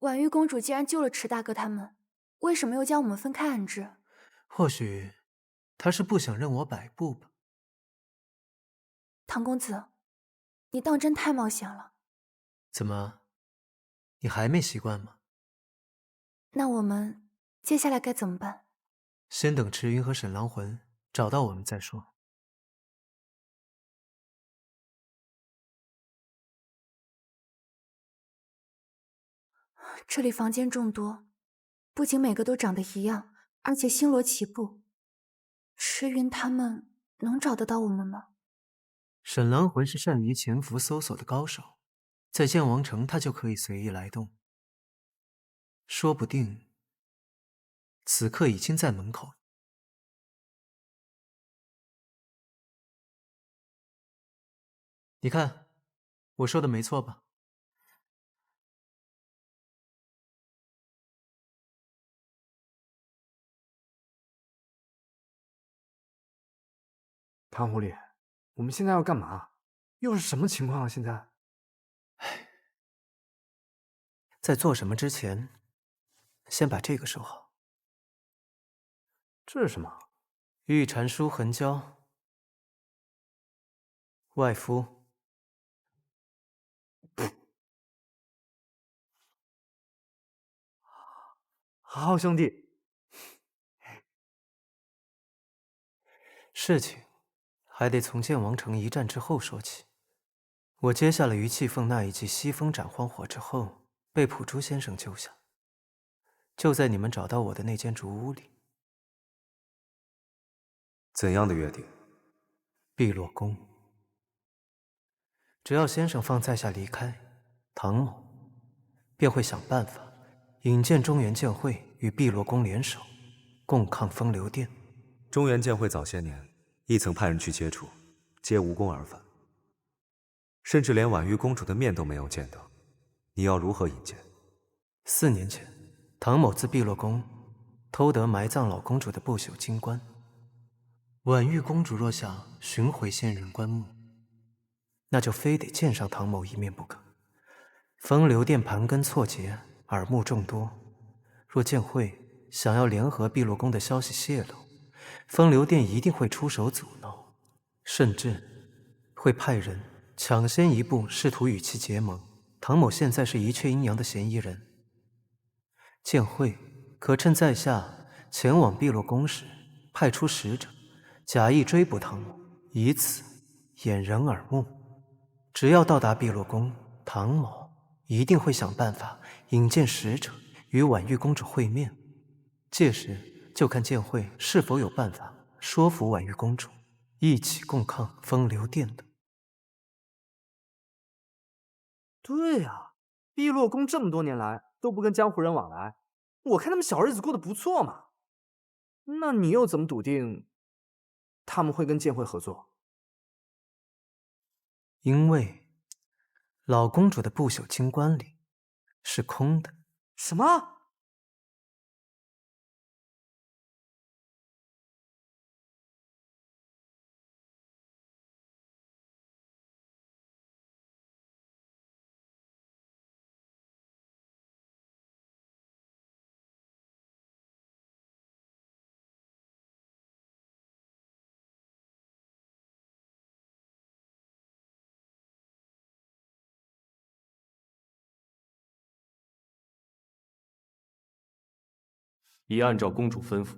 婉玉公主既然救了池大哥他们，为什么又将我们分开安置？或许她是不想任我摆布吧。唐公子，你当真太冒险了。怎么，你还没习惯吗？那我们接下来该怎么办？先等池云和沈狼魂找到我们再说。这里房间众多，不仅每个都长得一样，而且星罗棋布。池云他们能找得到我们吗？沈狼魂是善于潜伏搜索的高手，在剑王城他就可以随意来动，说不定此刻已经在门口。你看，我说的没错吧？唐狐狸，我们现在要干嘛？又是什么情况啊？现在，在做什么之前，先把这个收好。这是什么？玉蟾书痕胶，外敷。好兄弟，事情还得从剑王城一战之后说起。我接下了于气凤那一记西风斩荒火之后，被普珠先生救下，就在你们找到我的那间竹屋里。怎样的约定？碧落宫。只要先生放在下离开，唐某便会想办法引荐中原剑会与碧落宫联手，共抗风流殿。中原剑会早些年亦曾派人去接触，皆无功而返，甚至连婉玉公主的面都没有见到。你要如何引荐4年前，唐某自碧落宫偷得埋葬老公主的不朽金冠。婉玉公主若想寻回现人棺木，那就非得见上唐某一面不可。风流殿盘根错节，耳目众多，若剑会想要联合碧落宫的消息泄露，风流殿一定会出手阻挠，甚至会派人抢先一步试图与其结盟。唐某现在是一雀阴阳的嫌疑人，剑会可趁在下前往碧落宫时，派出使者，假意追捕唐某，以此掩人耳目。只要到达碧落宫，唐某一定会想办法引荐使者与婉玉公主会面。届时就看剑会是否有办法说服婉玉公主一起共抗风流殿的。对呀，碧落宫这么多年来都不跟江湖人往来，我看他们小日子过得不错嘛。那你又怎么笃定他们会跟剑会合作？因为老公主的不朽金冠里是空的。什么？已按照公主吩咐，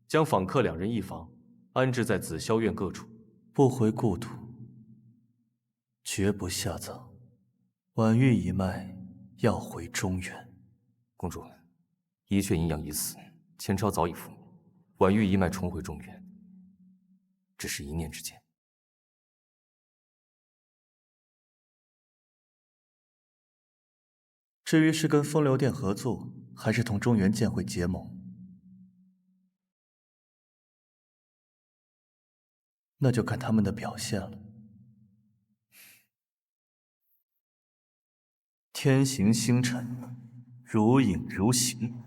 将访客2人一房，安置在紫霄院各处。不回故土，绝不下葬。婉玉一脉要回中原。公主，一雀阴阳已死，前朝早已覆灭，婉玉一脉重回中原，只是一念之间。至于是跟风流殿合作，还是同中原剑会结盟，那就看他们的表现了。天行星辰，如影如形。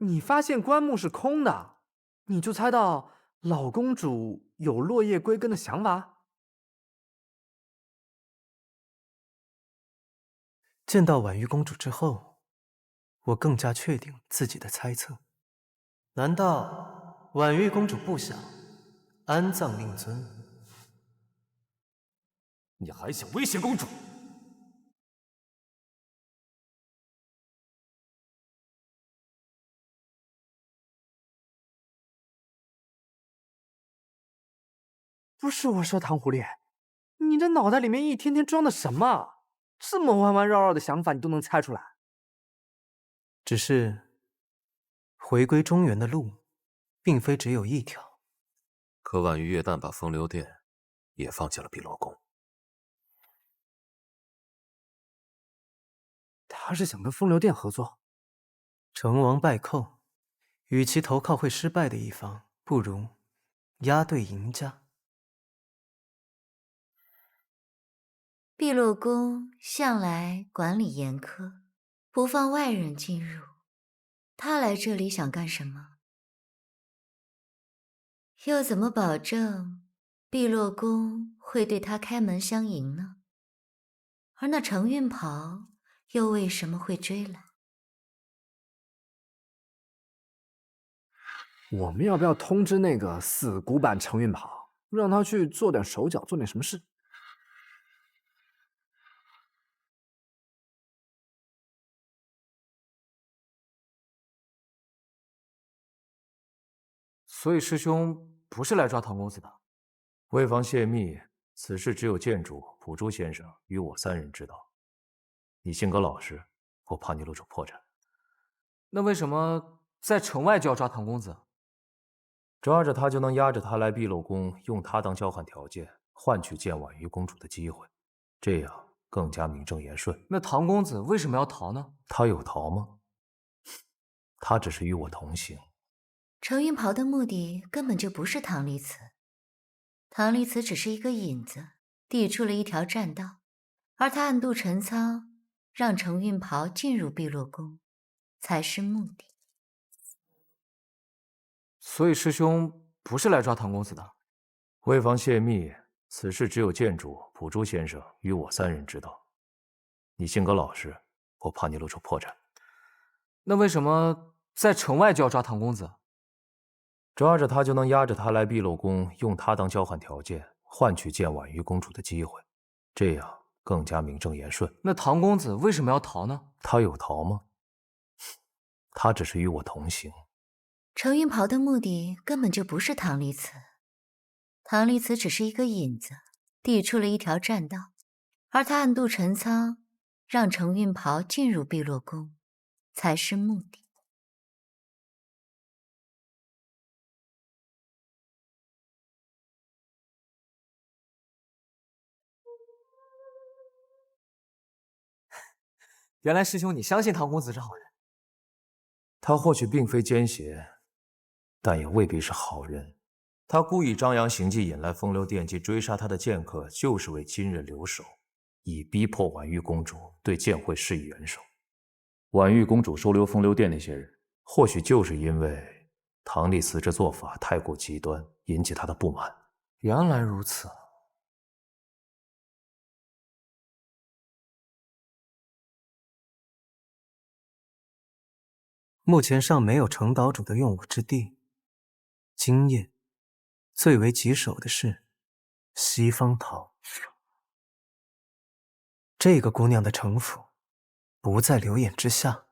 你发现棺木是空的，你就猜到老公主有落叶归根的想法？见到婉玉公主之后，我更加确定自己的猜测。难道婉玉公主不想安葬令尊？你还想威胁公主？不是我说，糖狐狸，你这脑袋里面一天天装的什么？这么弯弯绕绕的想法你都能猜出来？只是回归中原的路，并非只有一条。可婉玉月旦把风流殿也放进了碧落宫，他是想跟风流殿合作？成王败寇，与其投靠会失败的一方，不如押对赢家。碧落宫向来管理严苛，不放外人进入。他来这里想干什么？又怎么保证碧落宫会对他开门相迎呢？而那程运袍又为什么会追来？我们要不要通知那个死古板程运袍，让他去做点手脚，做点什么事？所以师兄不是来抓唐公子的。为防泄密，此事只有剑主、普珠先生与我3人知道。你性格老实，我怕你露出破绽。那为什么在城外就要抓唐公子？抓着他就能押着他来碧落宫，用他当交换条件，换取见婉玉公主的机会，这样更加名正言顺。那唐公子为什么要逃呢？他有逃吗？他只是与我同行。程运袍的目的根本就不是唐离辞，唐离辞只是一个引子，递出了一条栈道，而他暗度陈仓，让程运袍进入碧落宫，才是目的。所以师兄不是来抓唐公子的。为防泄密，此事只有剑主、普珠先生与我3人知道。你性格老实，我怕你露出破绽。那为什么在城外就要抓唐公子？抓着他就能押着他来碧落宫，用他当交换条件，换取见婉玉公主的机会，这样更加名正言顺。那唐公子为什么要逃呢？他有逃吗？他只是与我同行。程运袍的目的根本就不是唐离辞，唐离辞只是一个引子，递出了一条栈道，而他暗度陈仓，让程运袍进入碧落宫，才是目的。原来师兄你相信唐公子是好人。他或许并非奸邪，但也未必是好人。他故意张扬行迹，引来风流殿及追杀他的剑客，就是为今日留守，以逼迫婉玉公主对剑会施以援手。婉玉公主收留风流殿那些人，或许就是因为唐立辞这做法太过极端，引起他的不满。原来如此。目前尚没有程岛主的用武之地。今夜最为棘手的是西方桃。这个姑娘的城府不在流眼之下。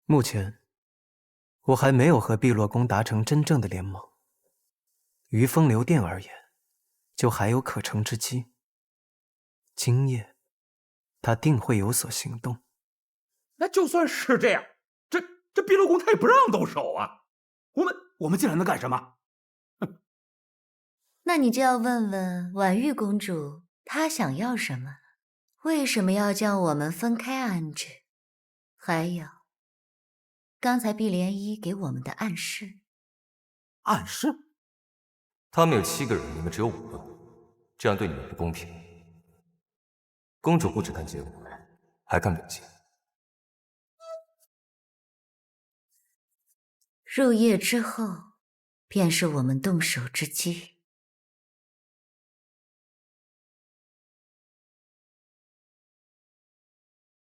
目前我还没有和碧落宫达成真正的联盟，于风流殿而言，就还有可乘之机。今夜他定会有所行动。那就算是这样，这碧落宫他也不让动手啊！我们进来能干什么？那你就要问问婉玉公主，她想要什么？为什么要将我们分开安置？还有，刚才碧莲依给我们的暗示。暗示？他们有7个人，你们只有5个，这样对你们不公平。公主不只看街舞，还看表现。入夜之后，便是我们动手之机。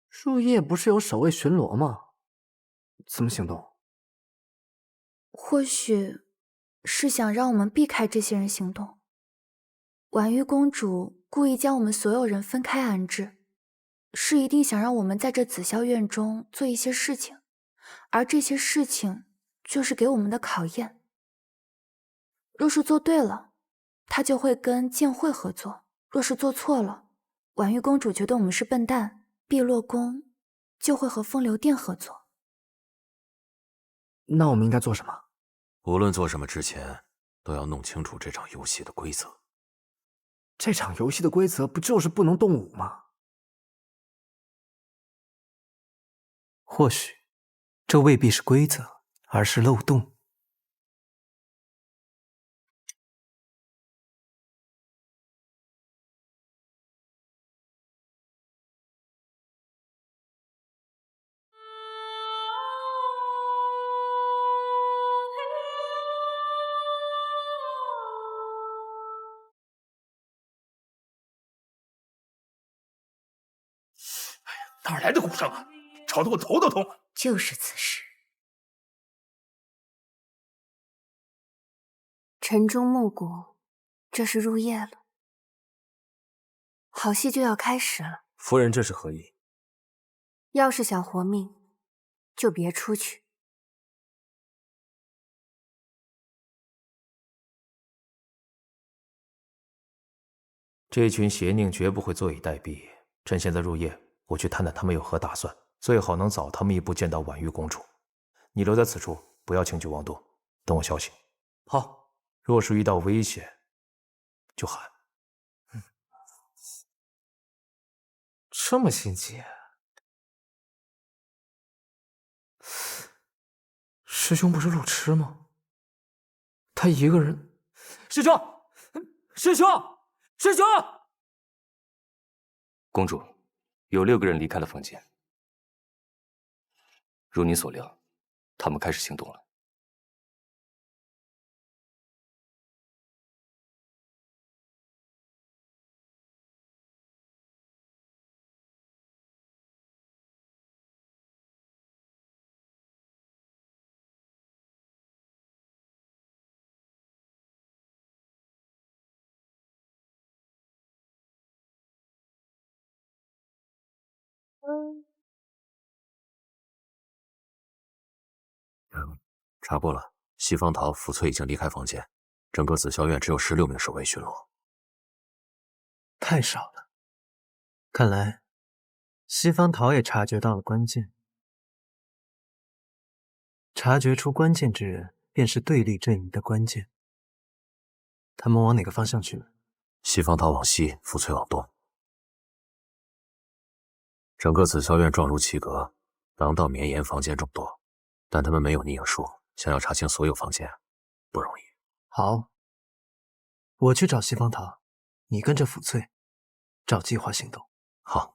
入夜不是有守卫巡逻吗？怎么行动？或许是想让我们避开这些人行动。婉玉公主故意将我们所有人分开安置，是一定想让我们在这紫霄院中做一些事情，而这些事情就是给我们的考验。若是做对了，她就会跟剑会合作；若是做错了，婉玉公主觉得我们是笨蛋，碧落宫就会和风流殿合作。那我们应该做什么？无论做什么之前，都要弄清楚这场游戏的规则。这场游戏的规则不就是不能动武吗？或许，这未必是规则，而是漏洞。哪来的鼓声啊？吵得我头都痛。就是此时，晨钟暮鼓，这是入夜了，好戏就要开始了。夫人这是何意？要是想活命，就别出去。这群邪佞绝不会坐以待毙。趁现在入夜，我去探探他们有何打算，最好能早他们一步见到婉玉公主。你留在此处，不要轻举妄动，等我消息。好，若是遇到危险，就喊。这么心急？师兄不是路痴吗？他一个人……师兄，师兄，师兄！公主，有6个人离开了房间。如你所料，他们开始行动了。查过了，西方桃、福翠已经离开房间，整个紫霄院只有16名守卫巡逻。太少了，看来西方桃也察觉到了关键。察觉出关键之人，便是对立阵营的关键。他们往哪个方向去了？西方桃往西，福翠往东。整个紫霄院状如其阁，廊道绵延，房间众多，但他们没有逆影术，想要查清所有房间不容易。好，我去找西方桃，你跟着福翠，照计划行动。好。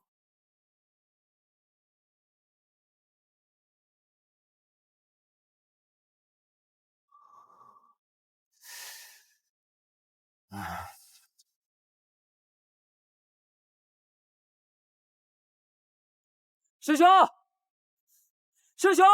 师兄，师兄！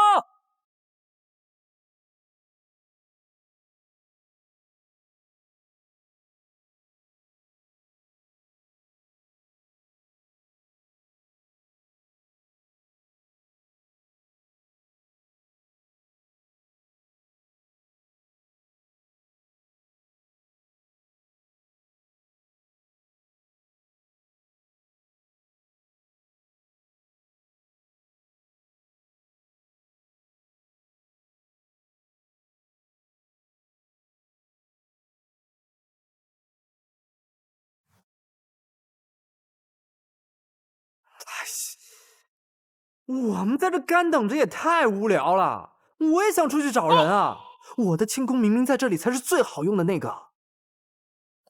我们在这干等着也太无聊了，我也想出去找人啊！我的轻功明明在这里才是最好用的那个。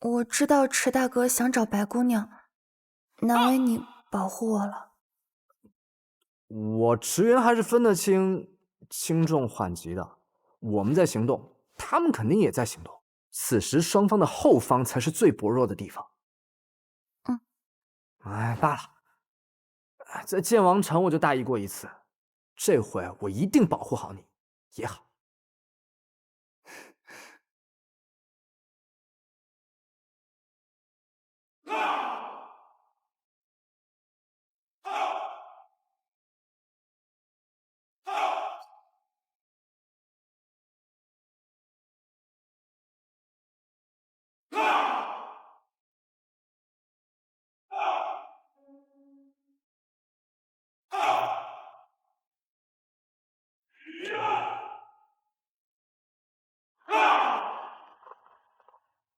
我知道池大哥想找白姑娘，难为你保护我了。我驰援还是分得清轻重缓急的。我们在行动，他们肯定也在行动。此时双方的后方才是最薄弱的地方。罢了，在剑王城我就大意过一次，这回我一定保护好你也好。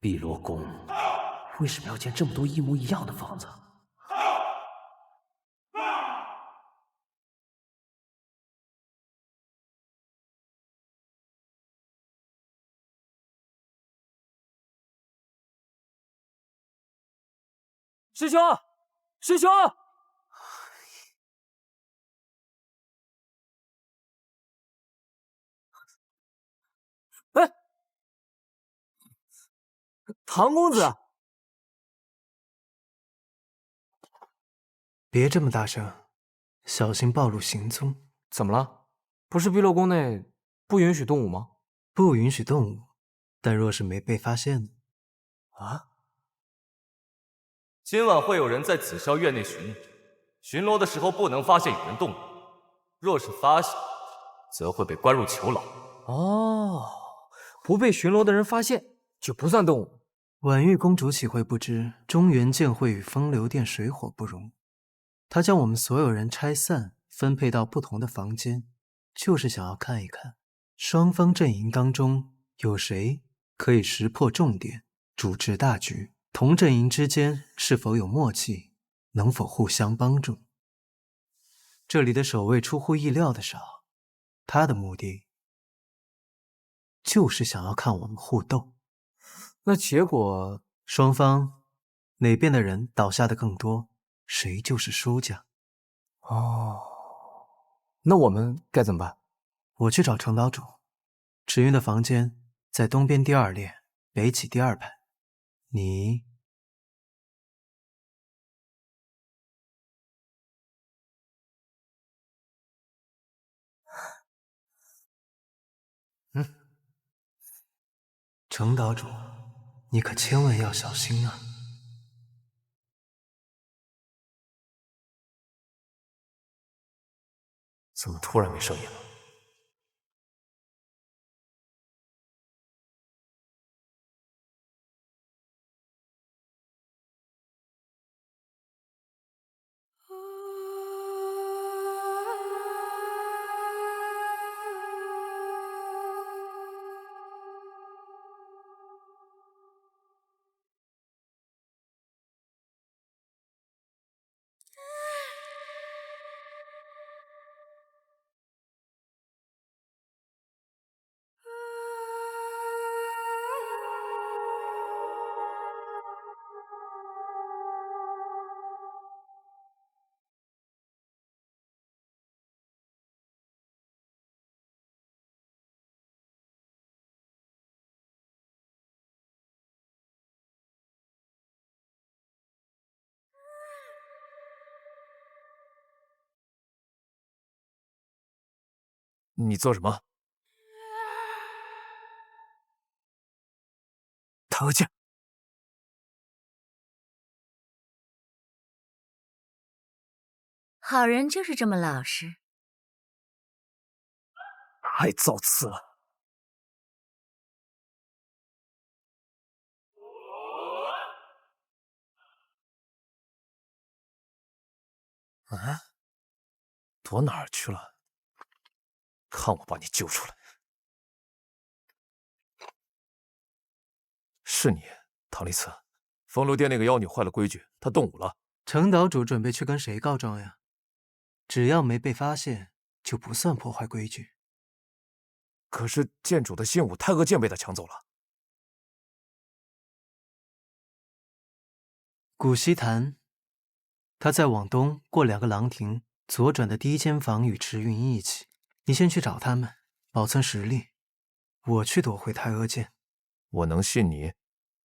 碧落宫为什么要建这么多一模一样的房子？师兄，师兄！哎，唐公子，别这么大声，小心暴露行踪。怎么了？不是碧落宫内不允许动武吗？不允许动武，但若是没被发现呢？啊？今晚会有人在紫霄院内巡逻的时候不能发现有人动武，若是发现，则会被关入囚牢。哦，不被巡逻的人发现就不算动武。婉玉公主岂会不知中原剑会与风流殿水火不容？她将我们所有人拆散，分配到不同的房间，就是想要看一看双方阵营当中有谁可以识破重点，主持大局。同阵营之间是否有默契，能否互相帮助？这里的守卫出乎意料的少，他的目的就是想要看我们互斗。那结果，双方哪边的人倒下的更多，谁就是输家。哦，那我们该怎么办？我去找程岛主，池云的房间在东边第2列，北起第2排。你程岛主，你可千万要小心啊！怎么突然没声音了？你做什么？弹劾剑！好人就是这么老实。太造次了！啊？躲哪儿去了？看我把你救出来！是你，唐丽慈。风流殿那个妖女坏了规矩，她动武了。程岛主准备去跟谁告状呀？只要没被发现，就不算破坏规矩。可是剑主的信物太恶剑被他抢走了。古稀潭他在往东过2个廊亭，左转的第1间房与池云一起。你先去找他们，保存实力。我去夺回太阿剑。我能信你？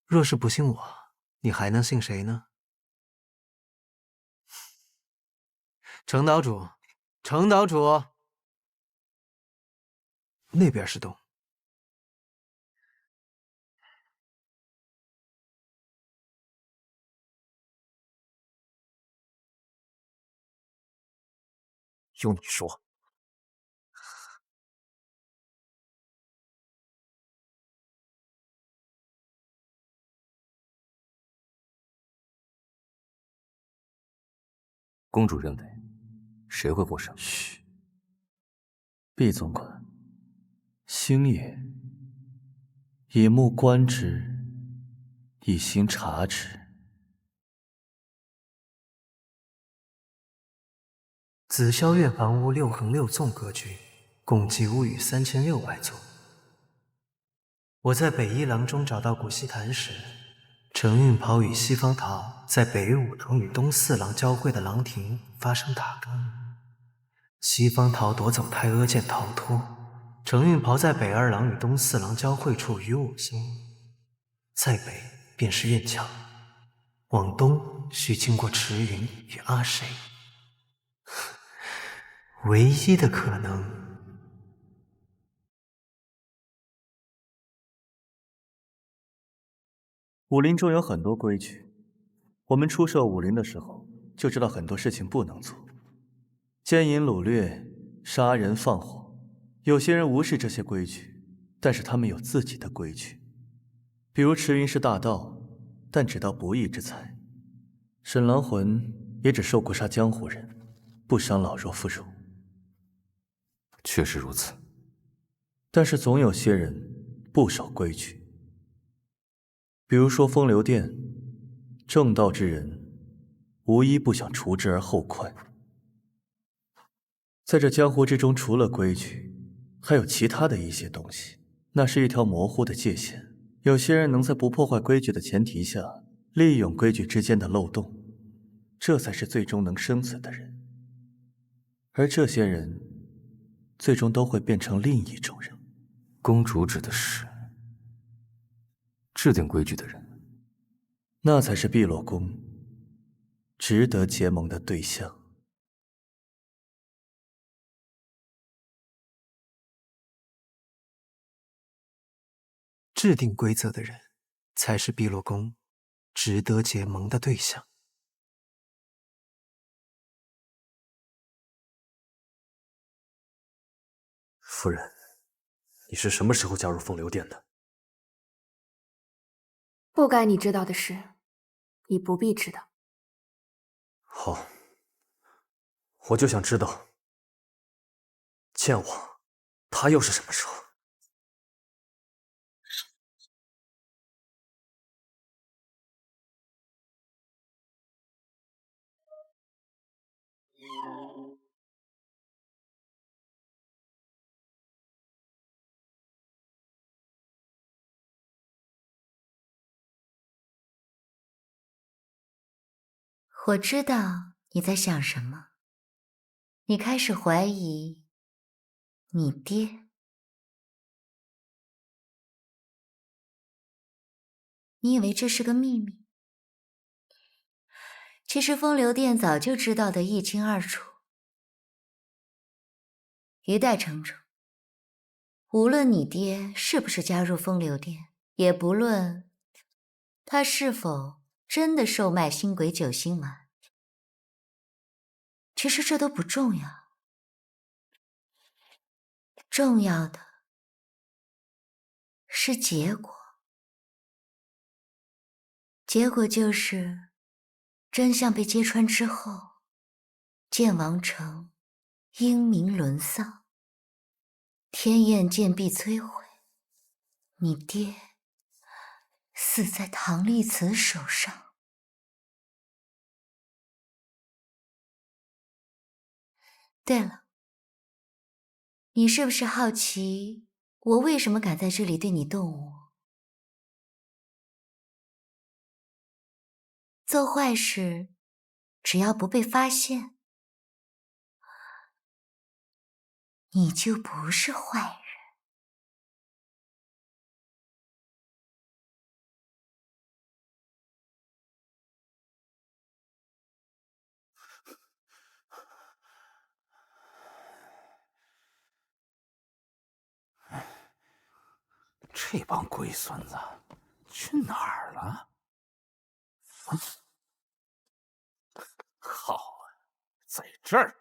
若是不信我，你还能信谁呢？程岛主，程岛主，那边是洞。用你说。公主认为，谁会获胜？嘘，毕总管，星爷，以目观之，以心察之。紫霄院房屋6横6纵格局，共计屋宇3600座。我在北一廊中找到古稀坛时，程运袍与西方桃在北5廊与东4廊交汇的廊亭发生打斗，西方桃夺走太阿剑逃脱，程运袍在北2廊与东4廊交汇处与我相遇。在北便是院墙，往东需经过池云与阿谁。唯一的可能，武林中有很多规矩，我们出售武林的时候就知道很多事情不能做，奸淫掳掠、杀人放火。有些人无视这些规矩，但是他们有自己的规矩。比如池云是大盗，但只盗不义之财；沈郎魂也只受过杀江湖人，不伤老弱妇孺。确实如此，但是总有些人不守规矩，比如说风流殿，正道之人无一不想除之而后快。在这江湖之中，除了规矩，还有其他的一些东西，那是一条模糊的界限。有些人能在不破坏规矩的前提下，利用规矩之间的漏洞，这才是最终能生存的人。而这些人最终都会变成另一种人。公主指的是制定规矩的人，那才是碧落宫值得结盟的对象。制定规则的人，才是碧落宫值得结盟的对象。夫人，你是什么时候加入风流殿的？不该你知道的事，你不必知道。好，我就想知道，剑王他又是什么时候？我知道你在想什么，你开始怀疑你爹。你以为这是个秘密？其实风流殿早就知道得一清二楚。一代城主，无论你爹是不是加入风流殿，也不论他是否真的售卖星鬼九星丸，其实这都不重要。重要的是结果。结果就是真相被揭穿之后，剑王城英名沦丧，天焰剑必摧毁，你爹死在唐丽慈手上。对了，你是不是好奇我为什么敢在这里对你动武？做坏事只要不被发现，你就不是坏人。这帮龟孙子去哪儿了？好啊，在这儿。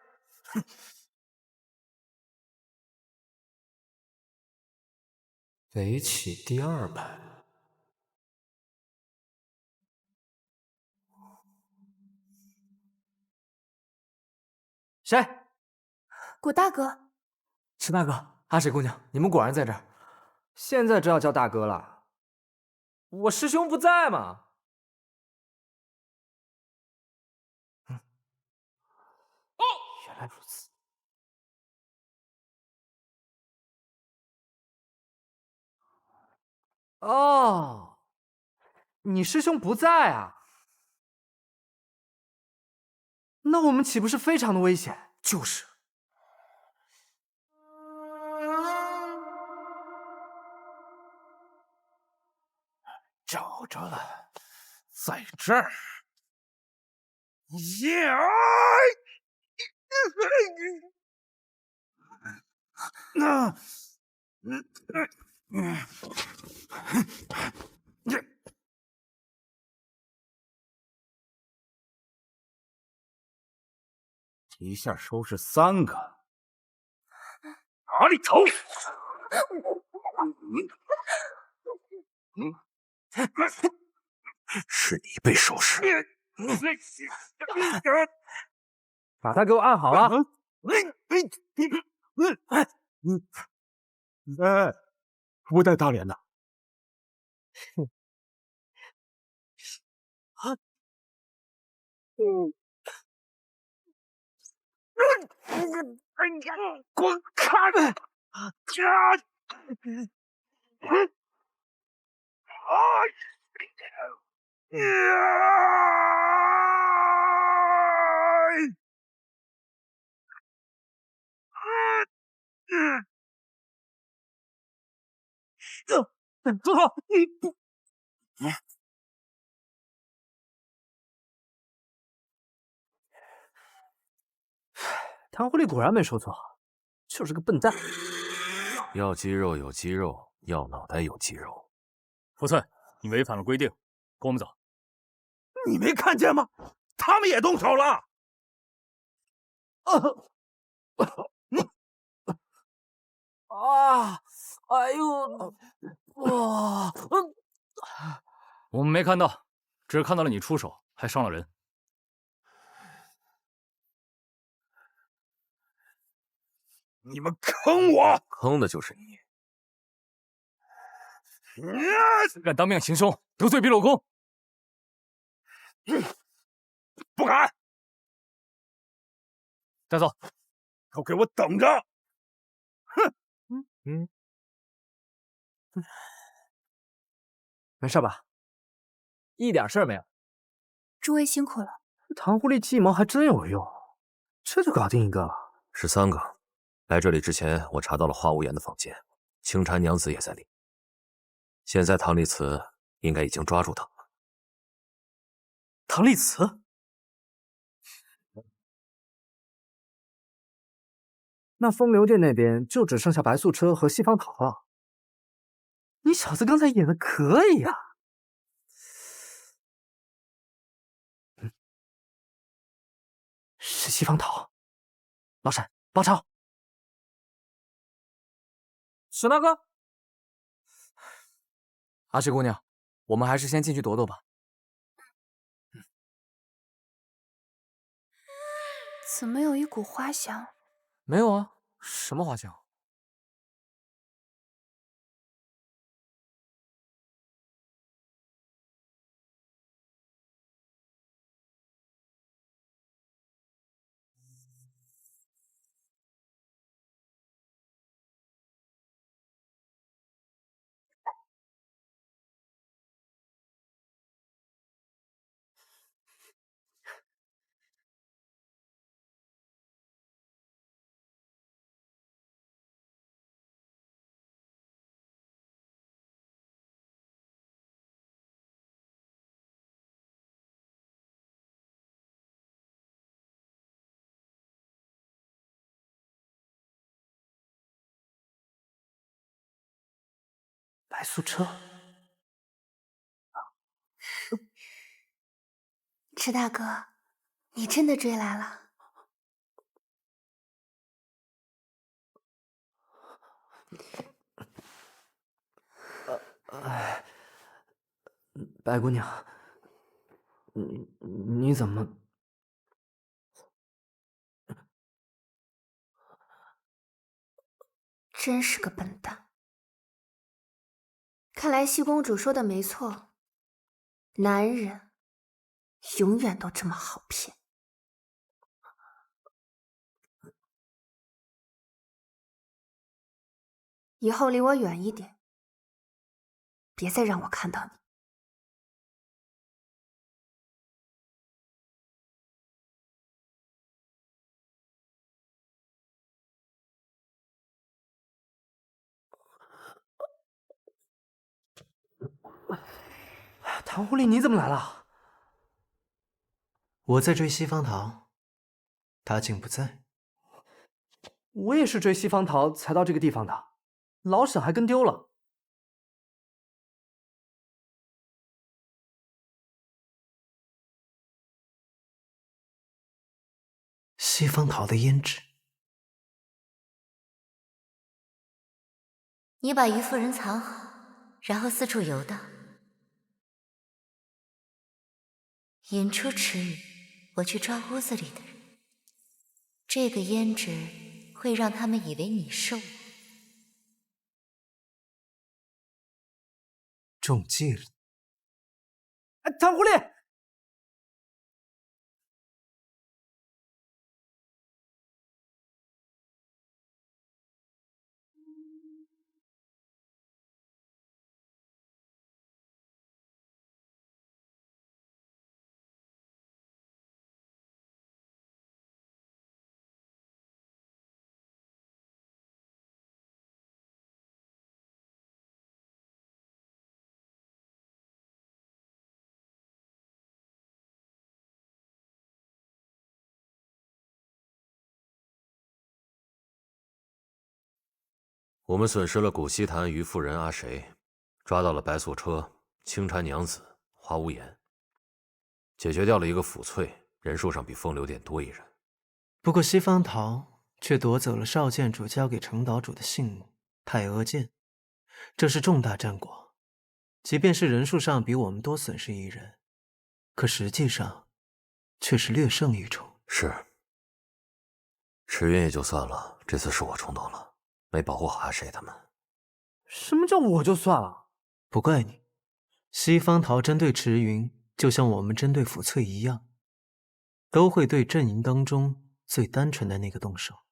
北起第2排。谁？谷大哥。池大哥，阿水姑娘，你们果然在这儿。现在知道叫大哥了。我师兄不在嘛。哦，原来如此。哦，你师兄不在啊？那我们岂不是非常的危险？就是。找着了，在这儿。呀！一下收拾3个，哪里走？是你被收拾。把他给我按好了。哎，不带打脸的。滚开！住口！你不……唐狐狸果然没说错，就是个笨蛋。要肌肉有肌肉，要脑袋有肌肉。福翠，你违反了规定，跟我们走。你没看见吗？他们也动手了。啊！哎呦！哇！我们没看到，只看到了你出手，还伤了人。你们坑我！坑的就是你。敢当面行凶，得罪碧落宫。不敢。带走。都给我等着！哼！没事吧？一点事儿没有。诸位辛苦了。唐狐狸计谋还真有用，这就搞定一个了。13个。来这里之前，我查到了花无言的房间，青蝉娘子也在里。现在唐丽慈应该已经抓住他了。唐丽慈？那风流殿那边就只剩下白素车和西方桃了。你小子刚才演的可以啊！是西方桃。老沈，包抄。沈大哥，阿水姑娘，我们还是先进去躲躲吧。怎么有一股花香？没有啊，什么花香？白素车。池大哥，你真的追来了。白姑娘，你怎么？真是个笨蛋。看来西公主说的没错，男人永远都这么好骗。以后离我远一点，别再让我看到你。唐狐狸，你怎么来了？我在追西方桃，他竟不在。我也是追西方桃才到这个地方的，老沈还跟丢了。西方桃的胭脂，你把于夫人藏好，然后四处游荡，引出池鱼，我去抓屋子里的人。这个胭脂会让他们以为你是我。中计了。哎，唐狐狸！我们损失了古稀坛、于夫人、阿谁，抓到了白素车、青禅娘子、花无颜，解决掉了一个抚翠，人数上比风流殿多一人。不过西方桃却夺走了少剑主交给程岛主的信物太阿剑，这是重大战果。即便是人数上比我们多损失一人，可实际上却是略胜一筹。是，池云也就算了，这次是我冲动了，没保护好阿谁他们。什么叫我就算了？不怪你，西方桃针对池云，就像我们针对抚翠一样，都会对阵营当中最单纯的那个动手。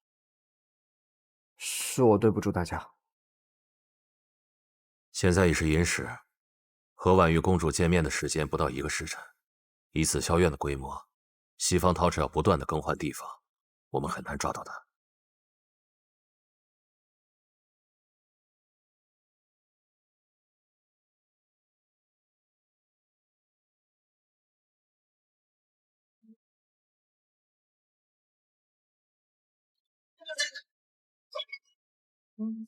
是我对不住大家。现在已是寅时，和婉玉公主见面的时间不到1个时辰，以紫霄院的规模，西方桃只要不断的更换地方，我们很难抓到她。哼，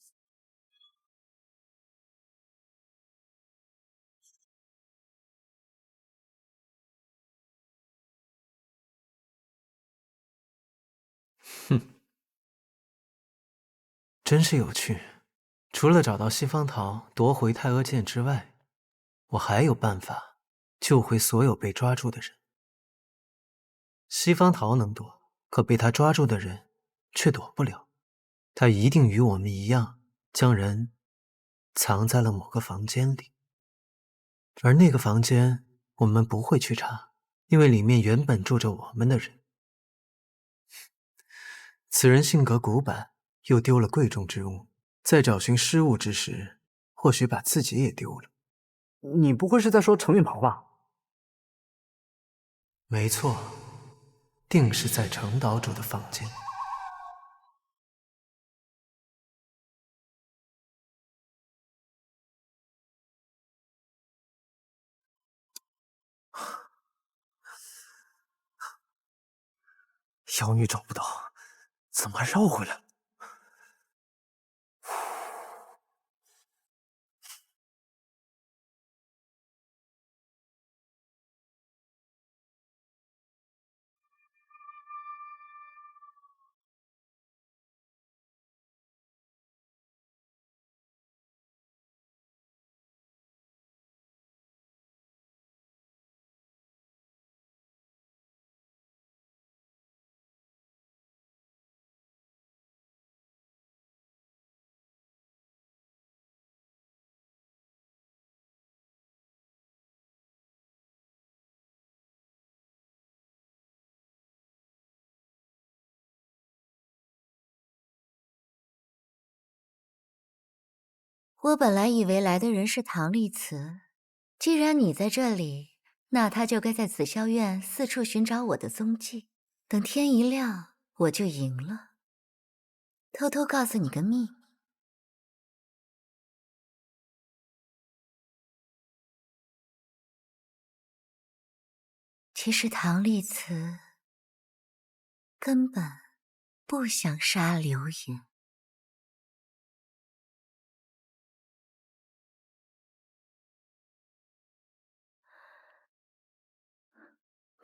真是有趣。除了找到西方桃夺回太阿剑之外，我还有办法救回所有被抓住的人。西方桃能躲，可被他抓住的人却躲不了。他一定与我们一样，将人藏在了某个房间里。而那个房间我们不会去查，因为里面原本住着我们的人。此人性格古板，又丢了贵重之物，在找寻失物之时，或许把自己也丢了。你不会是在说程运袍吧？没错，定是在程岛主的房间。妖女找不到，怎么还绕回来了？我本来以为来的人是唐丽慈，既然你在这里，那他就该在紫霄院四处寻找我的踪迹。等天一亮，我就赢了。偷偷告诉你个秘密，其实唐丽慈根本不想杀流言。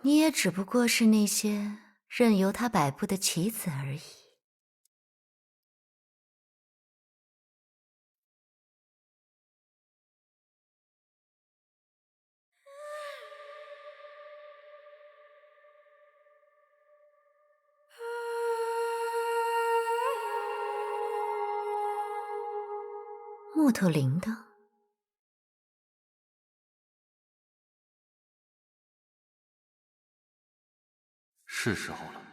你也只不过是那些任由他摆布的棋子而已。木头铃铛，是时候了。